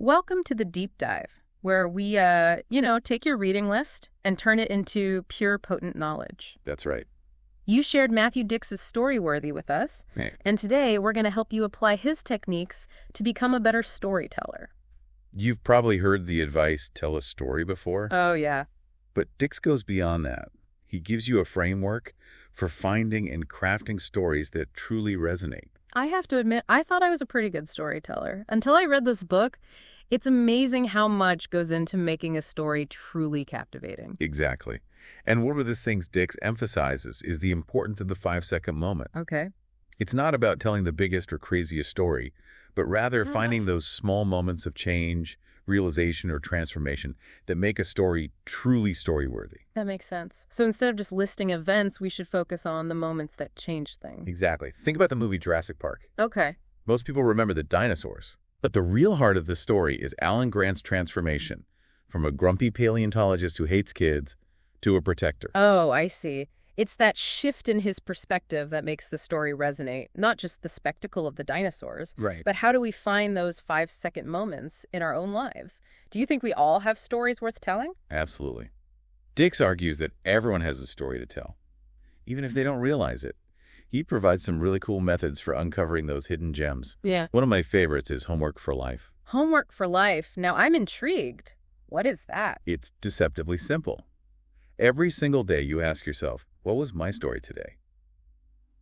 Welcome to the deep dive, where we, take your reading list and turn it into pure, potent knowledge. That's right. You shared Matthew Dix's Storyworthy with us, Hey. and today we're going to help you apply his techniques to become a better storyteller. You've probably heard the advice, tell a story before, Oh, yeah. but Dix goes beyond that. He gives you a framework for finding and crafting stories that truly resonate. I have to admit, I thought I was a pretty good storyteller. Until I read this book, it's amazing how much goes into making a story truly captivating. Exactly. And one of the things Dix emphasizes is the importance of the 5-second moment. Okay. It's not about telling the biggest or craziest story, but rather finding those small moments of change, realization, or transformation that make a story truly story-worthy. That makes sense. So instead of just listing events, we should focus on the moments that change things. Exactly. Think about the movie Jurassic Park. Okay. Most people remember the dinosaurs. But the real heart of the story is Alan Grant's transformation from a grumpy paleontologist who hates kids to a protector. Oh, I see. It's that shift in his perspective that makes the story resonate, not just the spectacle of the dinosaurs, Right. but how do we find those 5-second moments in our own lives? Do you think we all have stories worth telling? Absolutely. Dix argues that everyone has a story to tell, even if they don't realize it. He provides some really cool methods for uncovering those hidden gems. Yeah. One of my favorites is homework for life. Homework for life. Now, I'm intrigued. What is that? It's deceptively simple. Every single day you ask yourself, what was my story today?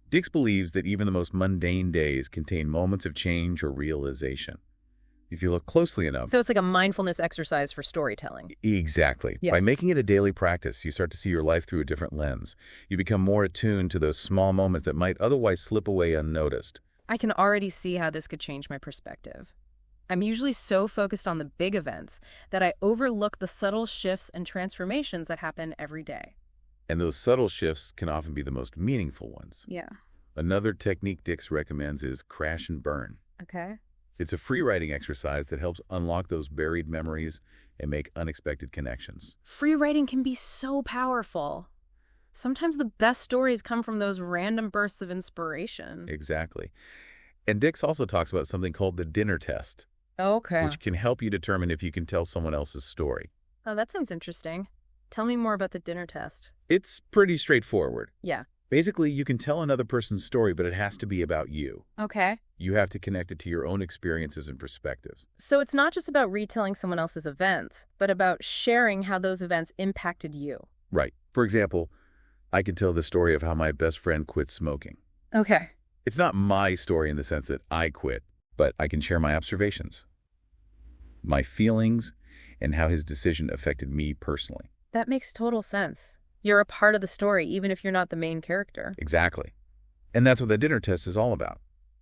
Dix believes that even the most mundane days contain moments of change or realization. If you look closely enough... So it's like a mindfulness exercise for storytelling. Exactly. Yes. By making it a daily practice, you start to see your life through a different lens. You become more attuned to those small moments that might otherwise slip away unnoticed. I can already see how this could change my perspective. I'm usually so focused on the big events that I overlook the subtle shifts and transformations that happen every day. And those subtle shifts can often be the most meaningful ones. Yeah. Another technique Dix recommends is crash and burn. Okay. It's a free writing exercise that helps unlock those buried memories and make unexpected connections. Free writing can be so powerful. Sometimes the best stories come from those random bursts of inspiration. Exactly. And Dix also talks about something called the dinner test, Okay. which can help you determine if you can tell someone else's story. Oh, that sounds interesting. Tell me more about the dinner test. It's pretty straightforward. Yeah. Basically, you can tell another person's story, but it has to be about you. Okay. You have to connect it to your own experiences and perspectives. So it's not just about retelling someone else's events, but about sharing how those events impacted you. Right. For example, I can tell the story of how my best friend quit smoking. Okay. It's not my story in the sense that I quit, but I can share my observations, my feelings, and how his decision affected me personally. That makes total sense. You're a part of the story, even if you're not the main character. Exactly. And that's what the dinner test is all about.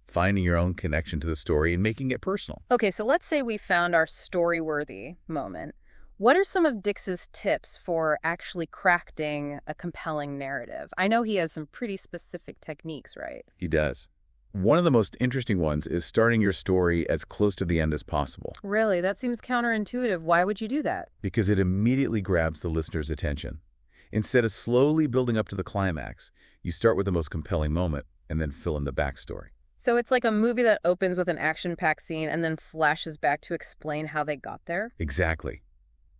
Finding your own connection to the story and making it personal. Okay, so let's say we found our story-worthy moment. What are some of Dix's tips for actually crafting a compelling narrative? I know he has some pretty specific techniques, right? He does. One of the most interesting ones is starting your story as close to the end as possible, Really? That seems counterintuitive. Why would you do that? because it immediately grabs the listener's attention. Instead of slowly building up to the climax, you start with the most compelling moment and then fill in the backstory. So it's like a movie that opens with an action-packed scene and then flashes back to explain how they got there? Exactly.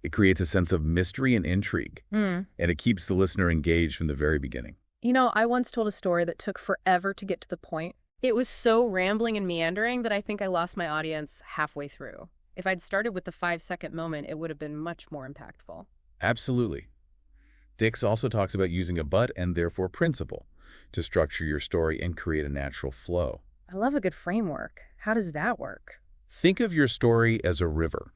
It creates a sense of mystery and intrigue, and it keeps the listener engaged from the very beginning. You know, I once told a story that took forever to get to the point. It was so rambling and meandering that I think I lost my audience halfway through. If I'd started with the 5-second moment, it would have been much more impactful. Absolutely. Dix also talks about using a but and therefore principle to structure your story and create a natural flow. I love a good framework. How does that work? Think of your story as a river.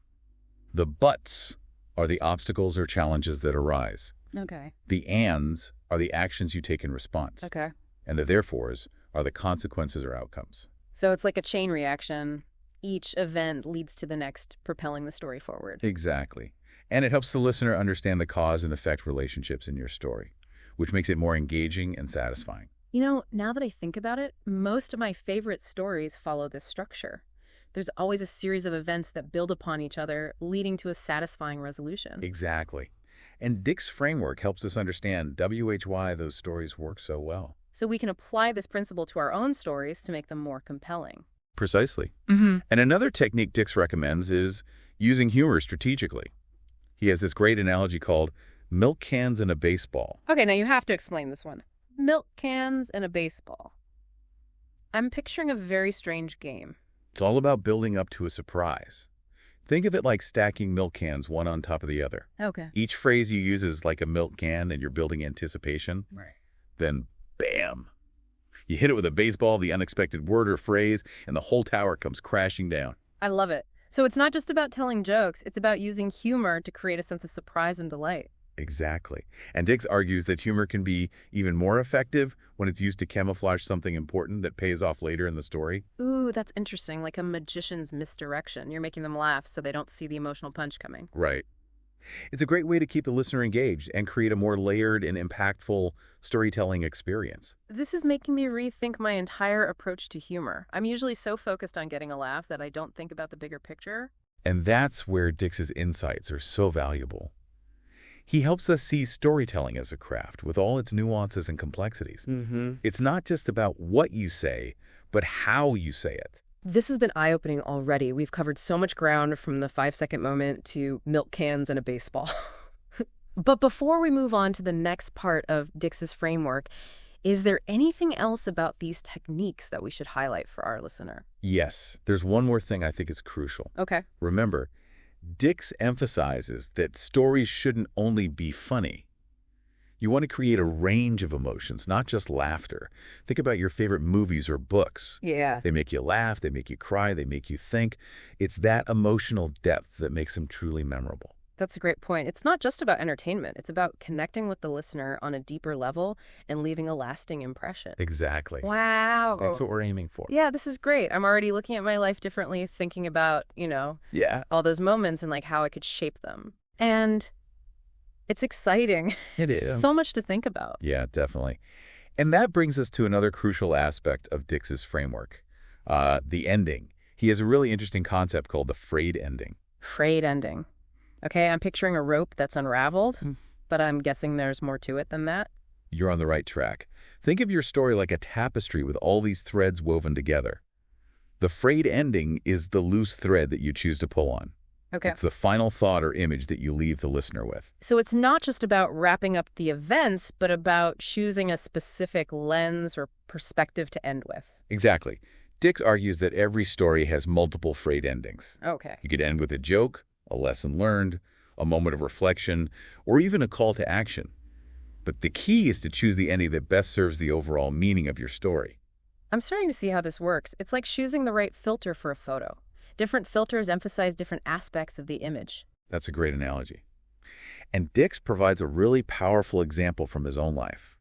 The buts are the obstacles or challenges that arise. Okay. The ands are the actions you take in response. Okay. And the therefores are the consequences or outcomes. So it's like a chain reaction. Each event leads to the next, propelling the story forward. Exactly. And it helps the listener understand the cause and effect relationships in your story, which makes it more engaging and satisfying. You know, now that I think about it, most of my favorite stories follow this structure. There's always a series of events that build upon each other, leading to a satisfying resolution. Exactly. And Dix's framework helps us understand why those stories work so well. So we can apply this principle to our own stories to make them more compelling. Precisely. Mm-hmm. And another technique Dix recommends is using humor strategically. He has this great analogy called milk cans and a baseball. Okay, now you have to explain this one. Milk cans and a baseball. I'm picturing a very strange game. It's all about building up to a surprise. Think of it like stacking milk cans one on top of the other. Okay. Each phrase you use is like a milk can and you're building anticipation. Right. Then, bam! You hit it with a baseball, the unexpected word or phrase, and the whole tower comes crashing down. I love it. So it's not just about telling jokes, it's about using humor to create a sense of surprise and delight. Exactly. And Dix argues that humor can be even more effective when it's used to camouflage something important that pays off later in the story. Ooh, that's interesting, like a magician's misdirection. You're making them laugh so they don't see the emotional punch coming. Right. It's a great way to keep the listener engaged and create a more layered and impactful storytelling experience. This is making me rethink my entire approach to humor. I'm usually so focused on getting a laugh that I don't think about the bigger picture. And that's where Dix's insights are so valuable. He helps us see storytelling as a craft with all its nuances and complexities. Mm-hmm. It's not just about what you say, but how you say it. This has been eye-opening already. We've covered so much ground from the 5-second moment to milk cans and a baseball. But before we move on to the next part of Dix's framework, is there anything else about these techniques that we should highlight for our listener? Yes, there's one more thing I think is crucial. Okay. Remember, Dix emphasizes that stories shouldn't only be funny. You want to create a range of emotions, not just laughter. Think about your favorite movies or books. Yeah. They make you laugh, they make you cry, they make you think. It's that emotional depth that makes them truly memorable. That's a great point. It's not just about entertainment. It's about connecting with the listener on a deeper level and leaving a lasting impression. Exactly. Wow. That's what we're aiming for. Yeah, this is great. I'm already looking at my life differently, thinking about, Yeah. all those moments and like how I could shape them. And it's exciting. It is. So much to think about. Yeah, definitely. And that brings us to another crucial aspect of Dix's framework, the ending. He has a really interesting concept called the frayed ending. Frayed ending. Okay, I'm picturing a rope that's unraveled, but I'm guessing there's more to it than that. You're on the right track. Think of your story like a tapestry with all these threads woven together. The frayed ending is the loose thread that you choose to pull on. Okay. It's the final thought or image that you leave the listener with. So it's not just about wrapping up the events, but about choosing a specific lens or perspective to end with. Exactly. Dix argues that every story has multiple frayed endings. Okay. You could end with a joke, a lesson learned, a moment of reflection, or even a call to action. But the key is to choose the ending that best serves the overall meaning of your story. I'm starting to see how this works. It's like choosing the right filter for a photo. Different filters emphasize different aspects of the image. That's a great analogy. And Dix provides a really powerful example from his own life.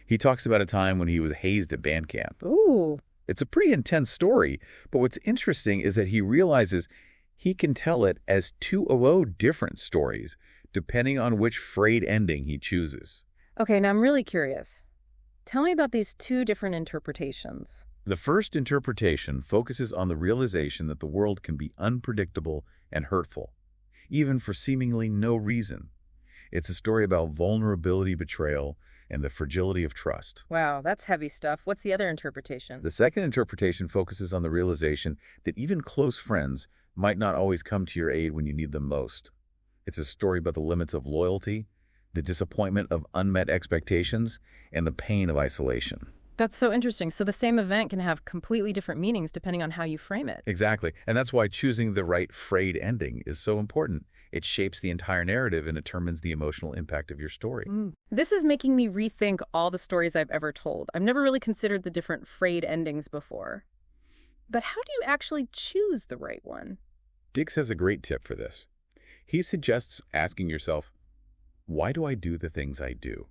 He talks about a time when he was hazed at band camp. Ooh. It's a pretty intense story, but what's interesting is that he realizes he can tell it as two different stories, depending on which frayed ending he chooses. Okay, now I'm really curious. Tell me about these two different interpretations. The first interpretation focuses on the realization that the world can be unpredictable and hurtful, even for seemingly no reason. It's a story about vulnerability, betrayal, and the fragility of trust. Wow, that's heavy stuff. What's the other interpretation? The second interpretation focuses on the realization that even close friends might not always come to your aid when you need them most. It's a story about the limits of loyalty, the disappointment of unmet expectations, and the pain of isolation. That's so interesting. So the same event can have completely different meanings depending on how you frame it. Exactly. And that's why choosing the right frayed ending is so important. It shapes the entire narrative and determines the emotional impact of your story. This is making me rethink all the stories I've ever told. I've never really considered the different frayed endings before. But how do you actually choose the right one? Dix has a great tip for this. He suggests asking yourself, why do I do the things I do?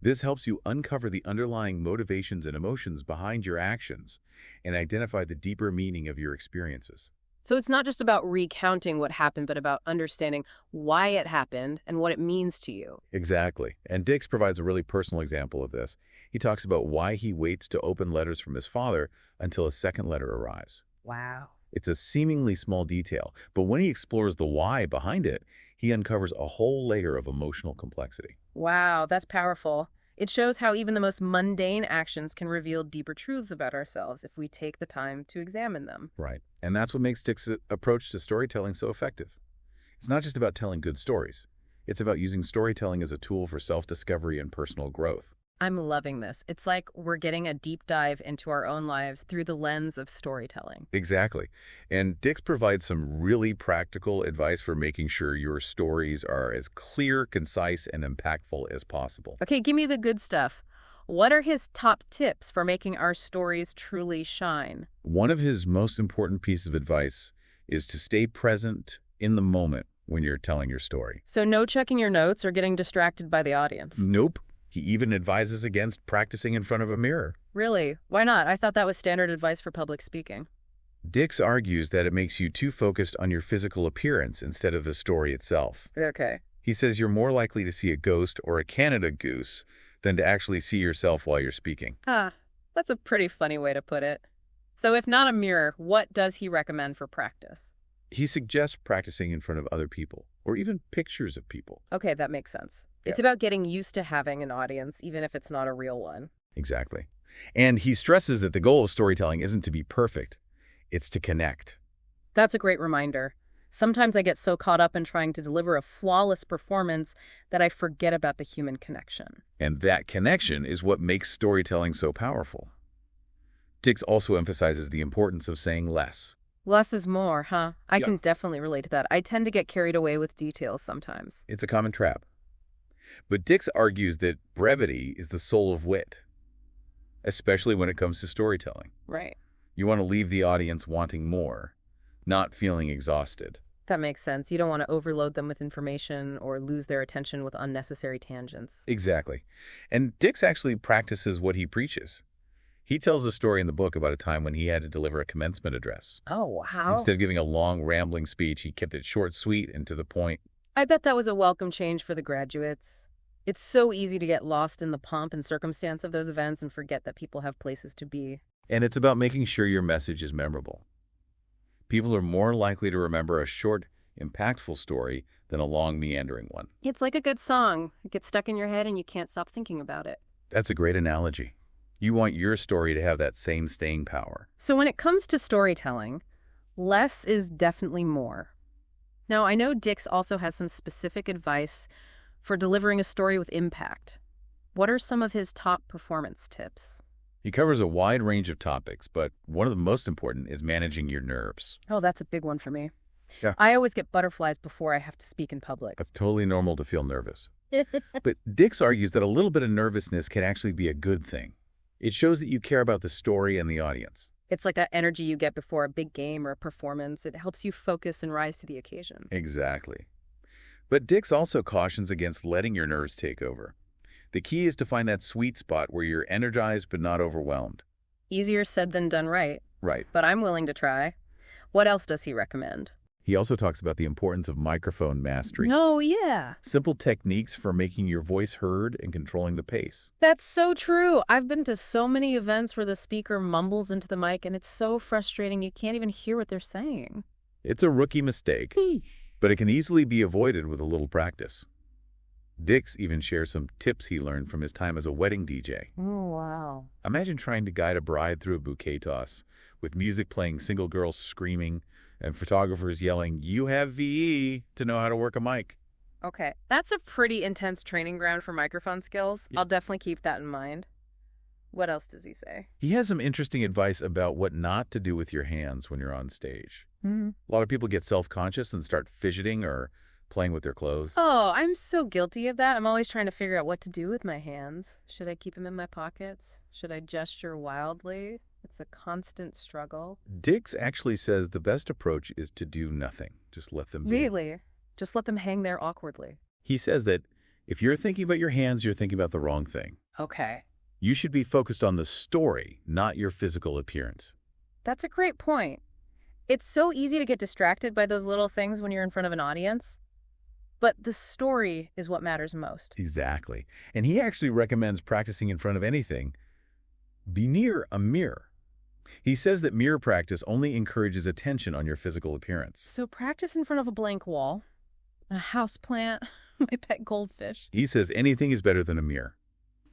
This helps you uncover the underlying motivations and emotions behind your actions and identify the deeper meaning of your experiences. So it's not just about recounting what happened, but about understanding why it happened and what it means to you. Exactly. And Dix provides a really personal example of this. He talks about why he waits to open letters from his father until a second letter arrives. Wow. It's a seemingly small detail, but when he explores the why behind it, he uncovers a whole layer of emotional complexity. Wow, that's powerful. It shows how even the most mundane actions can reveal deeper truths about ourselves if we take the time to examine them. Right. And that's what makes Dick's approach to storytelling so effective. It's not just about telling good stories. It's about using storytelling as a tool for self-discovery and personal growth. I'm loving this. It's like we're getting a deep dive into our own lives through the lens of storytelling. Exactly. And Dick's provides some really practical advice for making sure your stories are as clear, concise, and impactful as possible. Okay, give me the good stuff. What are his top tips for making our stories truly shine? One of his most important pieces of advice is to stay present in the moment when you're telling your story. So no checking your notes or getting distracted by the audience. Nope. He even advises against practicing in front of a mirror. Really? Why not? I thought that was standard advice for public speaking. Dix argues that it makes you too focused on your physical appearance instead of the story itself. Okay. He says you're more likely to see a ghost or a Canada goose than to actually see yourself while you're speaking. That's a pretty funny way to put it. So if not a mirror, what does he recommend for practice? He suggests practicing in front of other people, or even pictures of people. Okay, that makes sense. Yeah. It's about getting used to having an audience, even if it's not a real one. Exactly. And he stresses that the goal of storytelling isn't to be perfect, it's to connect. That's a great reminder. Sometimes I get so caught up in trying to deliver a flawless performance that I forget about the human connection. And that connection is what makes storytelling so powerful. Dix also emphasizes the importance of saying less. Less is more, huh? I Yeah. can definitely relate to that. I tend to get carried away with details sometimes. It's a common trap. But Dix argues that brevity is the soul of wit, especially when it comes to storytelling. Right. You want to leave the audience wanting more, not feeling exhausted. That makes sense. You don't want to overload them with information or lose their attention with unnecessary tangents. Exactly. And Dix actually practices what he preaches. He tells a story in the book about a time when he had to deliver a commencement address. Oh, wow. Instead of giving a long, rambling speech, he kept it short, sweet, and to the point. I bet that was a welcome change for the graduates. It's so easy to get lost in the pomp and circumstance of those events and forget that people have places to be. And it's about making sure your message is memorable. People are more likely to remember a short, impactful story than a long, meandering one. It's like a good song. It gets stuck in your head and you can't stop thinking about it. That's a great analogy. You want your story to have that same staying power. So when it comes to storytelling, less is definitely more. Now, I know Dix also has some specific advice for delivering a story with impact. What are some of his top performance tips? He covers a wide range of topics, but one of the most important is managing your nerves. Oh, that's a big one for me. Yeah. I always get butterflies before I have to speak in public. It's totally normal to feel nervous. But Dix argues that a little bit of nervousness can actually be a good thing. It shows that you care about the story and the audience. It's like that energy you get before a big game or a performance. It helps you focus and rise to the occasion. Exactly. But Dix also cautions against letting your nerves take over. The key is to find that sweet spot where you're energized but not overwhelmed. Easier said than done, right? Right. But I'm willing to try. What else does he recommend? He also talks about the importance of microphone mastery. Oh, yeah. Simple techniques for making your voice heard and controlling the pace. That's so true. I've been to so many events where the speaker mumbles into the mic and it's so frustrating you can't even hear what they're saying. It's a rookie mistake, but it can easily be avoided with a little practice. Dix even shares some tips he learned from his time as a wedding DJ. Oh, wow. Imagine trying to guide a bride through a bouquet toss, with music playing, single girls screaming, and photographers yelling, "You have VE," to know how to work a mic. Okay, that's a pretty intense training ground for microphone skills. Yeah. I'll definitely keep that in mind. What else does he say? He has some interesting advice about what not to do with your hands when you're on stage. Mm-hmm. A lot of people get self-conscious and start fidgeting or playing with their clothes. Oh, I'm so guilty of that. I'm always trying to figure out what to do with my hands. Should I keep them in my pockets? Should I gesture wildly? It's a constant struggle. Dix actually says the best approach is to do nothing. Just let them be. Really? Just let them hang there awkwardly. He says that if you're thinking about your hands, you're thinking about the wrong thing. Okay. You should be focused on the story, not your physical appearance. That's a great point. It's so easy to get distracted by those little things when you're in front of an audience. But the story is what matters most. Exactly. And he actually recommends practicing in front of anything. Be near a mirror. He says that mirror practice only encourages attention on your physical appearance. So practice in front of a blank wall, a house plant, my pet goldfish. He says anything is better than a mirror.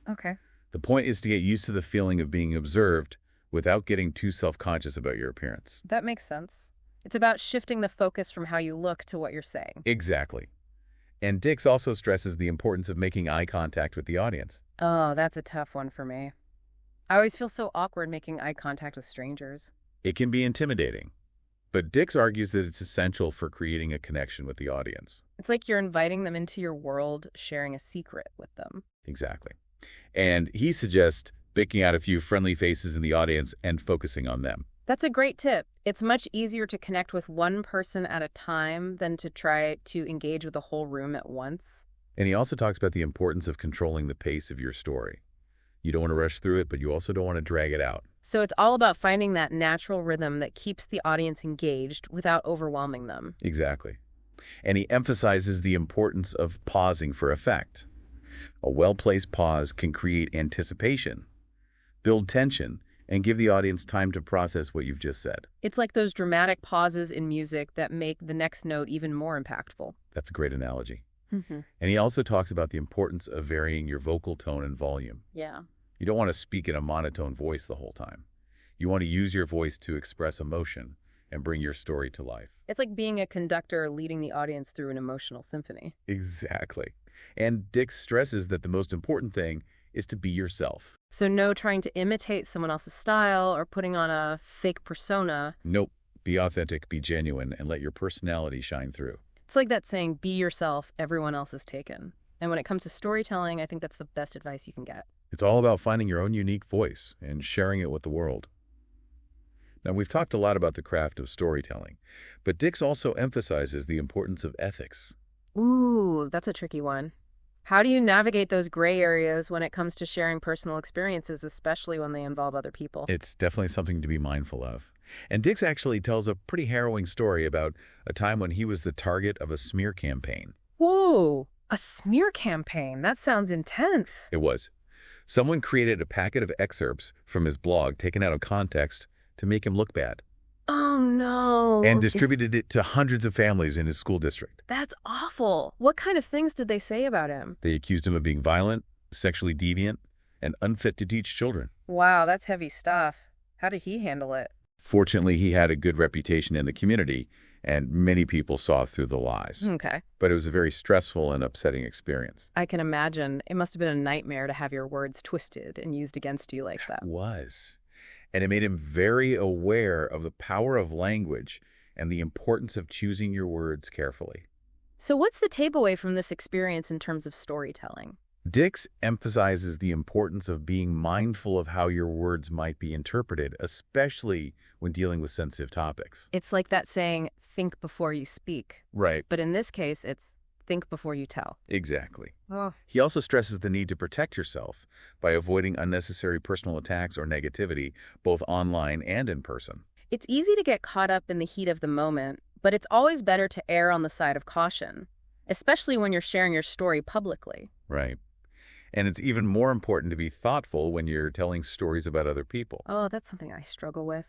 Okay. The point is to get used to the feeling of being observed without getting too self-conscious about your appearance. That makes sense. It's about shifting the focus from how you look to what you're saying. Exactly. And Dix also stresses the importance of making eye contact with the audience. Oh, that's a tough one for me. I always feel so awkward making eye contact with strangers. It can be intimidating, but Dix argues that it's essential for creating a connection with the audience. It's like you're inviting them into your world, sharing a secret with them. Exactly. And he suggests picking out a few friendly faces in the audience and focusing on them. That's a great tip. It's much easier to connect with one person at a time than to try to engage with the whole room at once. And he also talks about the importance of controlling the pace of your story. You don't want to rush through it, but you also don't want to drag it out. So it's all about finding that natural rhythm that keeps the audience engaged without overwhelming them. Exactly. And he emphasizes the importance of pausing for effect. A well-placed pause can create anticipation, build tension, and give the audience time to process what you've just said. It's like those dramatic pauses in music that make the next note even more impactful. That's a great analogy. Mm-hmm. And he also talks about the importance of varying your vocal tone and volume. Yeah. You don't want to speak in a monotone voice the whole time. You want to use your voice to express emotion and bring your story to life. It's like being a conductor leading the audience through an emotional symphony. Exactly. And Dix stresses that the most important thing is to be yourself. So no trying to imitate someone else's style or putting on a fake persona. Nope. Be authentic, be genuine, and let your personality shine through. It's like that saying, be yourself, everyone else is taken. And when it comes to storytelling, I think that's the best advice you can get. It's all about finding your own unique voice and sharing it with the world. Now, we've talked a lot about the craft of storytelling, but Dix also emphasizes the importance of ethics. Ooh, that's a tricky one. How do you navigate those gray areas when it comes to sharing personal experiences, especially when they involve other people? It's definitely something to be mindful of. And Dix actually tells a pretty harrowing story about a time when he was the target of a smear campaign. Whoa, a smear campaign. That sounds intense. It was. Someone created a packet of excerpts from his blog taken out of context to make him look bad. Oh, no. And distributed it to hundreds of families in his school district. That's awful. What kind of things did they say about him? They accused him of being violent, sexually deviant, and unfit to teach children. Wow, that's heavy stuff. How did he handle it? Fortunately, he had a good reputation in the community, and many people saw through the lies. Okay. But it was a very stressful and upsetting experience. I can imagine. It must have been a nightmare to have your words twisted and used against you like that. It was. And it made him very aware of the power of language and the importance of choosing your words carefully. So what's the takeaway from this experience in terms of storytelling? Dix emphasizes the importance of being mindful of how your words might be interpreted, especially when dealing with sensitive topics. It's like that saying, think before you speak. Right. But in this case, it's think before you tell. Exactly. Oh. He also stresses the need to protect yourself by avoiding unnecessary personal attacks or negativity, both online and in person. It's easy to get caught up in the heat of the moment, but it's always better to err on the side of caution, especially when you're sharing your story publicly. Right. And it's even more important to be thoughtful when you're telling stories about other people. Oh, that's something I struggle with.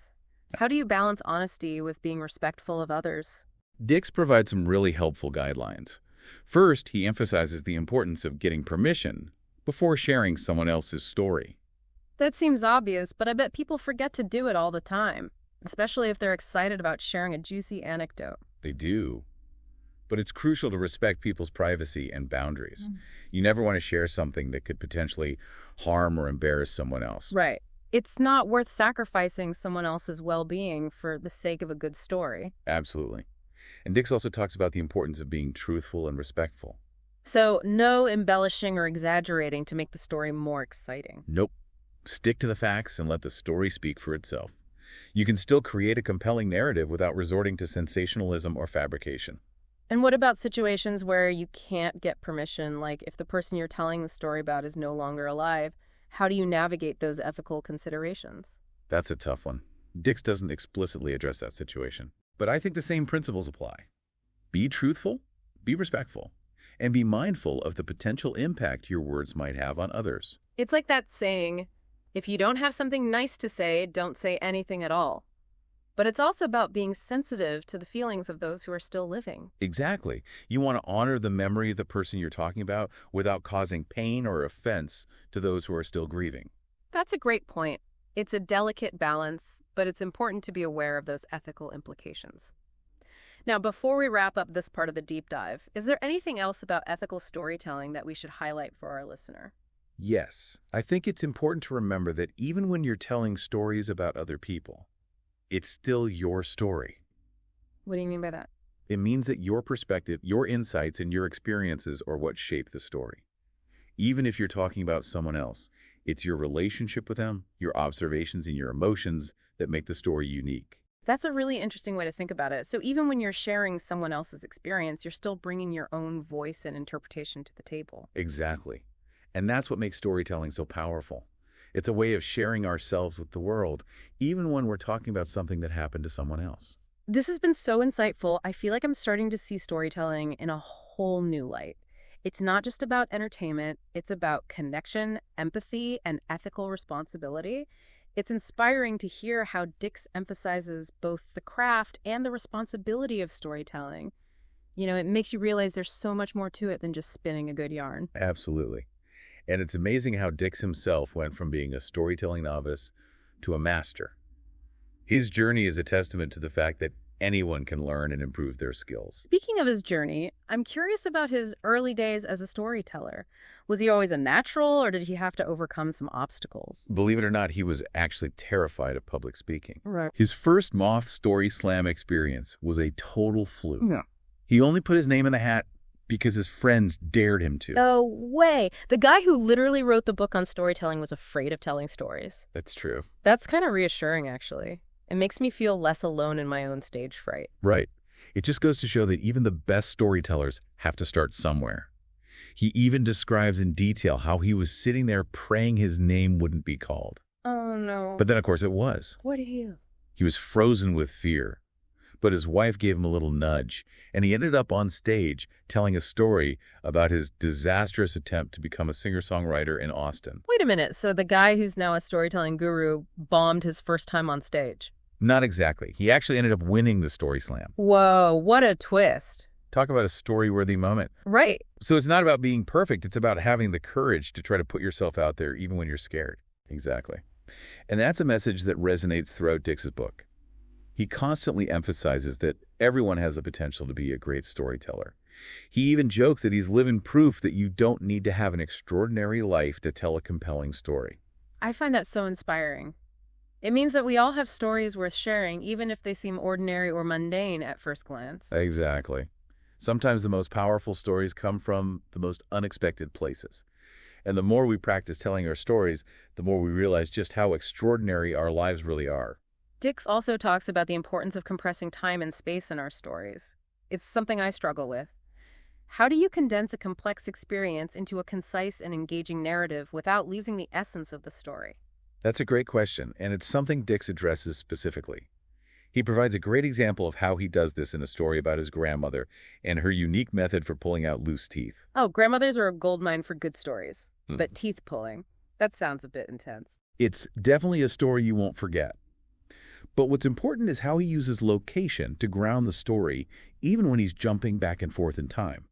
How do you balance honesty with being respectful of others? Dix provides some really helpful guidelines. First, he emphasizes the importance of getting permission before sharing someone else's story. That seems obvious, but I bet people forget to do it all the time, especially if they're excited about sharing a juicy anecdote. They do. But it's crucial to respect people's privacy and boundaries. You never want to share something that could potentially harm or embarrass someone else. Right. It's not worth sacrificing someone else's well-being for the sake of a good story. Absolutely. And Dix also talks about the importance of being truthful and respectful. So no embellishing or exaggerating to make the story more exciting. Nope. Stick to the facts and let the story speak for itself. You can still create a compelling narrative without resorting to sensationalism or fabrication. And what about situations where you can't get permission, like if the person you're telling the story about is no longer alive? How do you navigate those ethical considerations? That's a tough one. Dix doesn't explicitly address that situation. But I think the same principles apply. Be truthful, be respectful, and be mindful of the potential impact your words might have on others. It's like that saying, if you don't have something nice to say, don't say anything at all. But it's also about being sensitive to the feelings of those who are still living. Exactly. You want to honor the memory of the person you're talking about without causing pain or offense to those who are still grieving. That's a great point. It's a delicate balance, but it's important to be aware of those ethical implications. Now, before we wrap up this part of the deep dive, is there anything else about ethical storytelling that we should highlight for our listener? Yes, I think it's important to remember that even when you're telling stories about other people, it's still your story. What do you mean by that? It means that your perspective, your insights, and your experiences are what shape the story. Even if you're talking about someone else, it's your relationship with them, your observations, and your emotions that make the story unique. That's a really interesting way to think about it. So even when you're sharing someone else's experience, you're still bringing your own voice and interpretation to the table. Exactly. And that's what makes storytelling so powerful. It's a way of sharing ourselves with the world, even when we're talking about something that happened to someone else. This has been so insightful. I feel like I'm starting to see storytelling in a whole new light. It's not just about entertainment. It's about connection, empathy, and ethical responsibility. It's inspiring to hear how Dix emphasizes both the craft and the responsibility of storytelling. You know, it makes you realize there's so much more to it than just spinning a good yarn. Absolutely. And it's amazing how Dix himself went from being a storytelling novice to a master. His journey is a testament to the fact that anyone can learn and improve their skills. Speaking of his journey, I'm curious about his early days as a storyteller. Was he always a natural, or did he have to overcome some obstacles? Believe it or not, he was actually terrified of public speaking. Right. His first Moth Story Slam experience was a total fluke. Yeah. He only put his name in the hat because his friends dared him to. No way. The guy who literally wrote the book on storytelling was afraid of telling stories. That's true. That's kind of reassuring, actually. It makes me feel less alone in my own stage fright. Right. It just goes to show that even the best storytellers have to start somewhere. He even describes in detail how he was sitting there praying his name wouldn't be called. Oh, no. But then, of course, it was. What did he do? He was frozen with fear. But his wife gave him a little nudge, and he ended up on stage telling a story about his disastrous attempt to become a singer-songwriter in Austin. Wait a minute. So the guy who's now a storytelling guru bombed his first time on stage? Not exactly. He actually ended up winning the Story Slam. Whoa, what a twist. Talk about a story-worthy moment. Right. So it's not about being perfect. It's about having the courage to try to put yourself out there even when you're scared. Exactly. And that's a message that resonates throughout Dix's book. He constantly emphasizes that everyone has the potential to be a great storyteller. He even jokes that he's living proof that you don't need to have an extraordinary life to tell a compelling story. I find that so inspiring. It means that we all have stories worth sharing, even if they seem ordinary or mundane at first glance. Exactly. Sometimes the most powerful stories come from the most unexpected places. And the more we practice telling our stories, the more we realize just how extraordinary our lives really are. Dix also talks about the importance of compressing time and space in our stories. It's something I struggle with. How do you condense a complex experience into a concise and engaging narrative without losing the essence of the story? That's a great question, and it's something Dix addresses specifically. He provides a great example of how he does this in a story about his grandmother and her unique method for pulling out loose teeth. Oh, grandmothers are a goldmine for good stories. But teeth pulling, that sounds a bit intense. It's definitely a story you won't forget. But what's important is how he uses location to ground the story, even when he's jumping back and forth in time.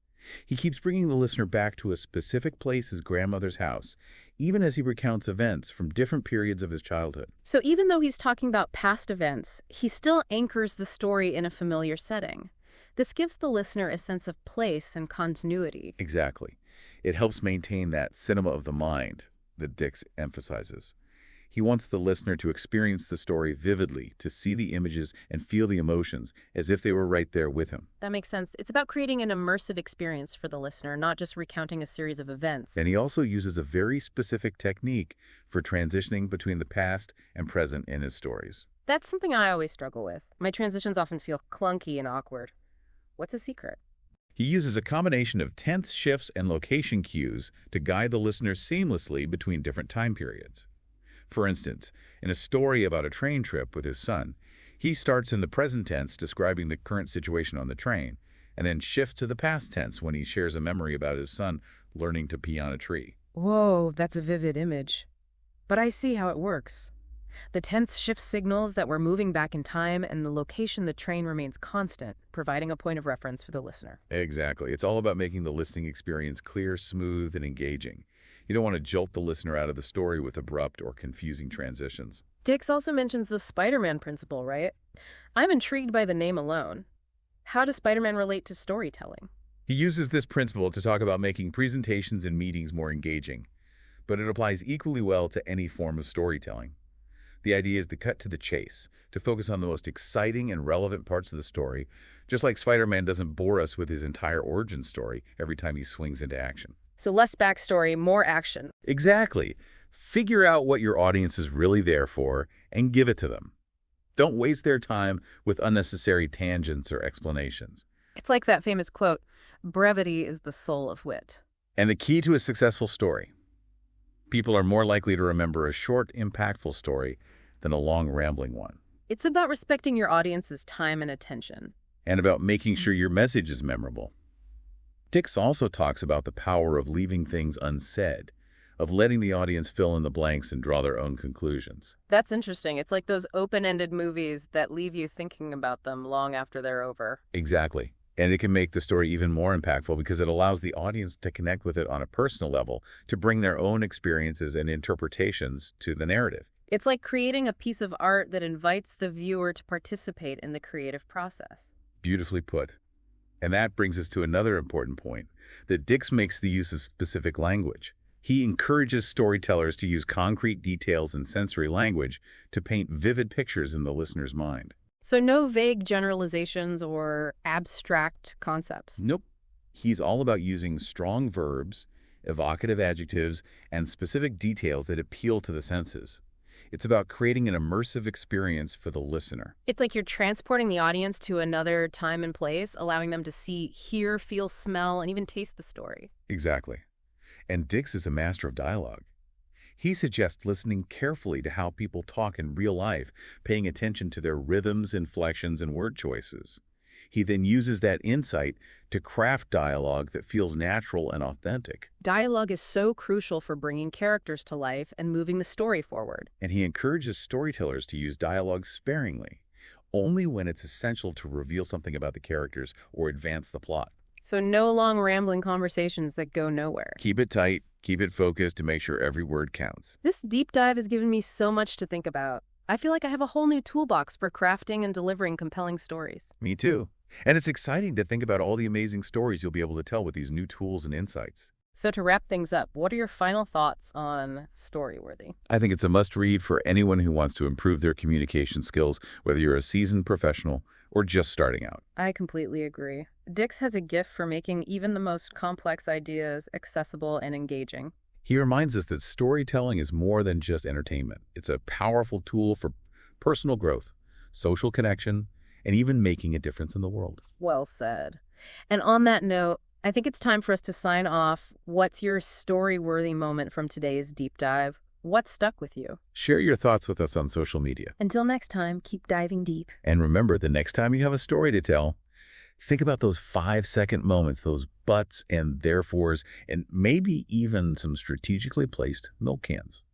He keeps bringing the listener back to a specific place, his grandmother's house, even as he recounts events from different periods of his childhood. So even though he's talking about past events, he still anchors the story in a familiar setting. This gives the listener a sense of place and continuity. Exactly. It helps maintain that cinema of the mind that Dix emphasizes. He wants the listener to experience the story vividly, to see the images and feel the emotions as if they were right there with him. That makes sense. It's about creating an immersive experience for the listener, not just recounting a series of events. And he also uses a very specific technique for transitioning between the past and present in his stories. That's something I always struggle with. My transitions often feel clunky and awkward. What's a secret? He uses a combination of tense shifts and location cues to guide the listener seamlessly between different time periods. For instance, in a story about a train trip with his son, he starts in the present tense describing the current situation on the train, and then shifts to the past tense when he shares a memory about his son learning to pee on a tree. Whoa, that's a vivid image. But I see how it works. The tense shift signals that we're moving back in time, and the location the train remains constant, providing a point of reference for the listener. Exactly. It's all about making the listening experience clear, smooth, and engaging. You don't want to jolt the listener out of the story with abrupt or confusing transitions. Dix also mentions the Spider-Man principle, right? I'm intrigued by the name alone. How does Spider-Man relate to storytelling? He uses this principle to talk about making presentations and meetings more engaging, but it applies equally well to any form of storytelling. The idea is to cut to the chase, to focus on the most exciting and relevant parts of the story, just like Spider-Man doesn't bore us with his entire origin story every time he swings into action. So less backstory, more action. Exactly. Figure out what your audience is really there for and give it to them. Don't waste their time with unnecessary tangents or explanations. It's like that famous quote, brevity is the soul of wit. And the key to a successful story. People are more likely to remember a short, impactful story than a long, rambling one. It's about respecting your audience's time and attention. And about making sure your message is memorable. Dix also talks about the power of leaving things unsaid, of letting the audience fill in the blanks and draw their own conclusions. That's interesting. It's like those open-ended movies that leave you thinking about them long after they're over. Exactly. And it can make the story even more impactful because it allows the audience to connect with it on a personal level, to bring their own experiences and interpretations to the narrative. It's like creating a piece of art that invites the viewer to participate in the creative process. Beautifully put. And that brings us to another important point, that Dix makes the use of specific language. He encourages storytellers to use concrete details and sensory language to paint vivid pictures in the listener's mind. So no vague generalizations or abstract concepts. Nope. He's all about using strong verbs, evocative adjectives, and specific details that appeal to the senses. It's about creating an immersive experience for the listener. It's like you're transporting the audience to another time and place, allowing them to see, hear, feel, smell, and even taste the story. Exactly. And Dix is a master of dialogue. He suggests listening carefully to how people talk in real life, paying attention to their rhythms, inflections, and word choices. He then uses that insight to craft dialogue that feels natural and authentic. Dialogue is so crucial for bringing characters to life and moving the story forward. And he encourages storytellers to use dialogue sparingly, only when it's essential to reveal something about the characters or advance the plot. So no long rambling conversations that go nowhere. Keep it tight, keep it focused to make sure every word counts. This deep dive has given me so much to think about. I feel like I have a whole new toolbox for crafting and delivering compelling stories. Me too. And it's exciting to think about all the amazing stories you'll be able to tell with these new tools and insights. So to wrap things up, what are your final thoughts on Storyworthy? I think it's a must-read for anyone who wants to improve their communication skills, whether you're a seasoned professional or just starting out. I completely agree. Dix has a gift for making even the most complex ideas accessible and engaging. He reminds us that storytelling is more than just entertainment. It's a powerful tool for personal growth, social connection, and even making a difference in the world. Well said. And on that note, I think it's time for us to sign off. What's your story-worthy moment from today's deep dive? What stuck with you? Share your thoughts with us on social media. Until next time, keep diving deep. And remember, the next time you have a story to tell, think about those 5-second moments, those buts and therefores, and maybe even some strategically placed milk cans.